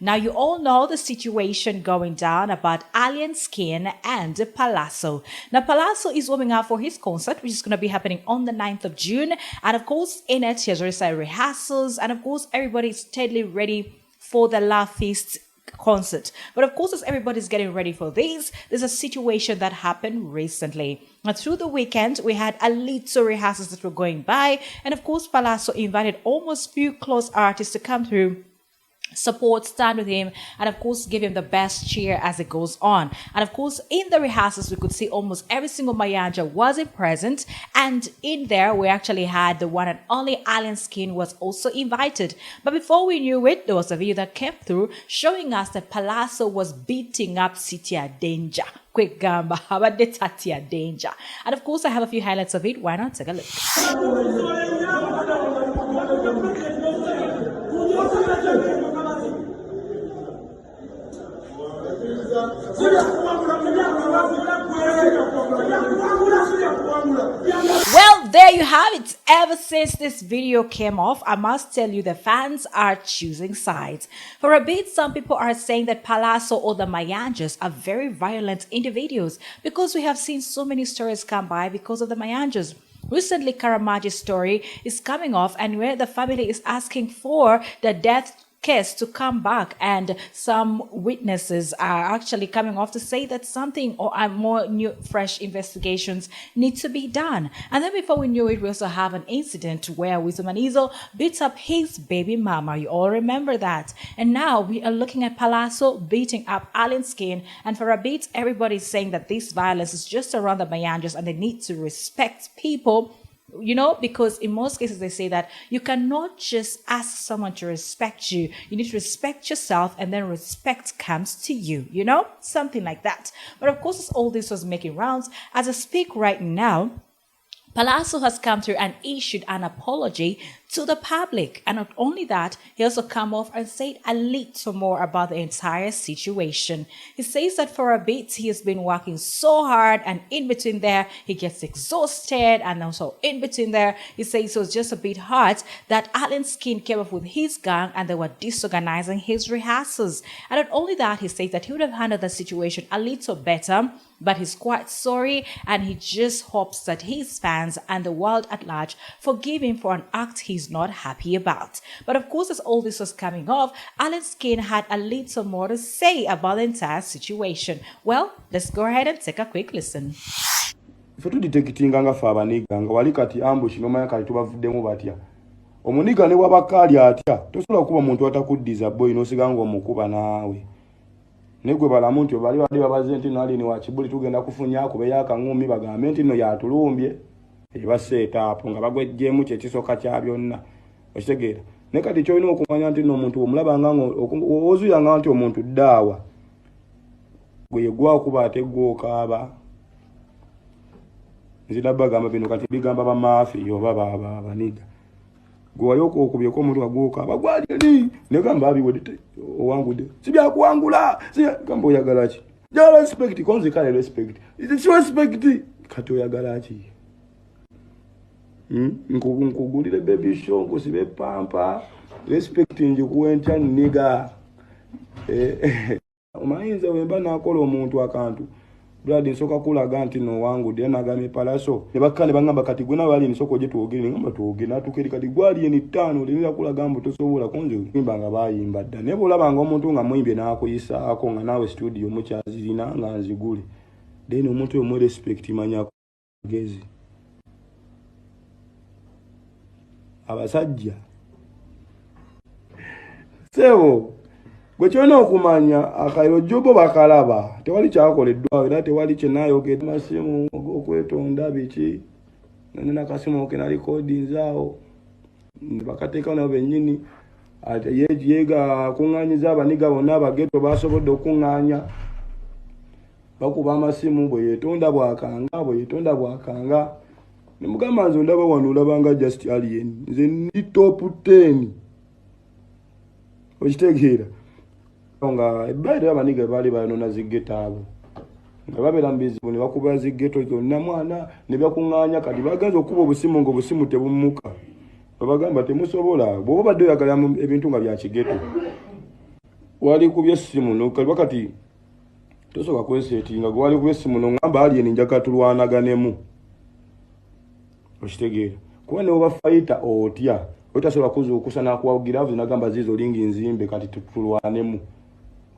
Now, you all know the situation going down about Alien Skin and Palazzo. Now, Palazzo is warming up for his concert, which is going to be happening on the 9th of June. And of course, in it, he has already started rehearsals. And of course, everybody is steadily ready for the Love Feast concert. But of course, as everybody's getting ready for this, there's a situation that happened recently. Now, through the weekend, we had a little rehearsals that were going by. And of course, Palazzo invited almost few close artists to come through, support, stand with him, and of course give him the best cheer as it goes on. And of course, in the rehearsals, we could see almost every single Mayanja wasn't present, and in there we actually had the one and only Alien Skin was also invited. But before we knew it, there was a video that came through showing us that Palazzo was beating up Sitia Danger. Quick gamba, how about the Tatia Danger? And of course, I have a few highlights of it. Why not take a look? Well, there you have it. Ever since this video came off, I must tell you the fans are choosing sides. For a bit, some people are saying that Palazzo or the Mayanjas are very violent individuals because we have seen so many stories come by because of the Mayanjas. Recently, Karamaji's story is coming off, and where the family is asking for the death case to come back, and some witnesses are actually coming off to say that something or more new fresh investigations need to be done. And then before we knew it, we also have an incident where Wiz Manizo beats up his baby mama. You all remember that. And now we are looking at Palazzo beating up Alien Skin, and for a bit everybody's saying that this violence is just around the Mayanjas and they need to respect people. You know, because in most cases they say that you cannot just ask someone to respect you. You need to respect yourself, and then respect comes to you, you know, something like that. But of course, as all this was making rounds, as I speak right now, Palazzo has come through and issued an apology to the public. And not only that, he also come off and said a little more about the entire situation. He says that for a bit, he has been working so hard, and in between there, he gets exhausted, and also in between there, he says it was just a bit hard that Alien Skin came up with his gang and they were disorganizing his rehearsals. And not only that, he says that he would have handled the situation a little better, but he's quite sorry, and he just hopes that his fans and the world at large forgive him for an act he's not happy about. But of course, as all this was coming off, Alien Skin had a little more to say about the entire situation. Well, let's go ahead and take a quick listen. Ife tuditekitinga nga fa abaniga nga wali kati ambush nomanya kali tubavuddemu batya. Omuniga ne wabakali atya tosobola kuba muntu atakuddiza boy nosiganga omukuba naawe. Negwe balamu nti bali bali babaze nti nali ni wachibuli tugenda kufunya kube yakangumi bagambe nti no yatulumbye ebaseeta apo nga bagwejjemu kye kisoka kya byonna okitegeera ne kati kyolina okumanya nti no muntu omulaba nga ozuyanga nti omuntu ddaawa gwe yegwa kuba ate gwokaaba nzina bagamba bino kati bigamba bamaafi oba baniga gwe okubyeko omuntu agwokaaba gwali ne gamba abiwedde owangude sibya kuwangula gamba oyagala ki jala respect konzi kale respect it's respect kati oyagala ki nkugulire baby show kusibe pampa respect nje kuwentya niga omayinza wemba nakola omuntu akantu bradi nsoka kulaga nti no wangu de nagame Palazzo ne bakane bangamba kati gwe nabali nsoko je tuogere ngamba tuogere natukeri kati gwali eni 5 lirira kulaga mbu tosobola konje imbanga bayimba dda ne bolabanga omuntu nga muyimbye nakoyisa ako nga nawe studio mukyazirina nga nzigule then omuntu omu respect manya gezi abasajja sebo gwe kyona okumanya akairo jobo bakalaba tewali kyakoleddwa era tewali kyenayogedde masimu okwetonda biki nana kasimu okena recordings awo bakateeka nabo bennyini ate yega kunganyiza abaniga bonna abageto basobodde okunganya bakuba amasimu bwe yetonda bwakanga ne mugamba nze ndaba wano olabanga just alien nze ndi top 10 okitegeera nga ebbaire abaniga bali banona zigeta abo nga babera mbizibu ne bakuba zigeto zonna mwana ne bakunganya kati baganza okuba obusimu ngo obusimu tebumuka babagamba temusobola bwoba badde oyagala ebintu nga bya kigeto wali kubye essimu nokali wakati tosoka kwesetinga gwe wali kubye essimu nongamba alien njagala tulwanaganemu okitegeera kuba ne oba fayita otya otasobola kuzuukusa nakuwagira avuze nagamba ziizo lingi nzimbe kati tulwanemu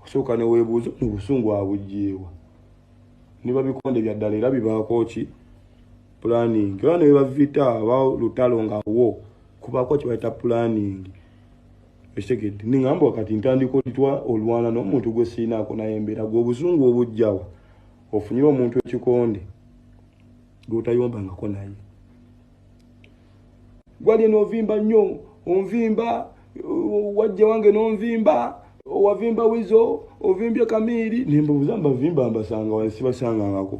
osooka ne weebuuza mu busungu abugyeewa niba bikonde bya ddala era bibaako ki planning era ne bavita aba lutalo ngawo kubaako kibayita planning ekitegeedde ningamba wakati ntandika olitwa olwana n'omuntu gwe siinaako naye embeera gw'obusungu obujjawa ofunyira omuntu ekikonde gw'otayombangako naye gwali n'ovimba nnyo onvimba wajja wange n'onvimba owavimba wizo ovimbye kamiiri nembabuuza mbavimba mbasanga wansi basangangako.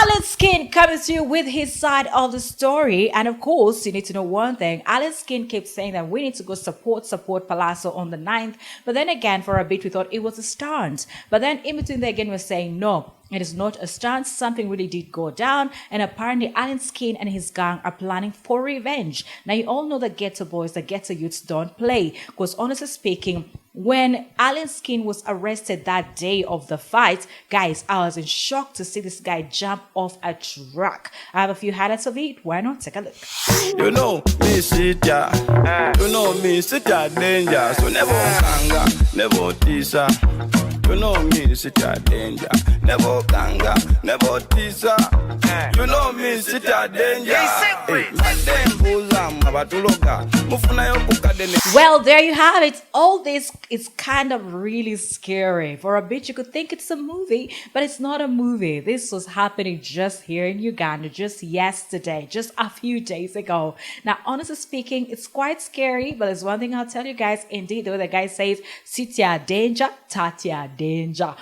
Alan Skin comes to you with his side of the story. And of course, you need to know one thing. Alan Skin kept saying that we need to go support Palazzo on the 9th. But then again, for a bit, we thought it was a stunt. But then in between there again, we're saying, no, it is not a stunt. Something really did go down. And apparently, Alan Skin and his gang are planning for revenge. Now, you all know that ghetto boys, the ghetto youths don't play. Because honestly speaking, when Alan Skin was arrested that day of the fight, guys, I was in shock to see this guy jump off a truck. I have a few highlights of it. Why not? Take a look. You know me sit ya, you know me sit ya danger. So never kanga, never tisa. You know me sit ya danger. Never kanga, never tisa. You know me sit ya danger. Well, there you have it. All this is kind of really scary. For a bit, you could think it's a movie, but it's not a movie. This was happening just here in Uganda, just yesterday, just a few days ago. Now, honestly speaking, it's quite scary, but there's one thing I'll tell you guys. Indeed, the way the guy says, sit ya danger, tat ya danger.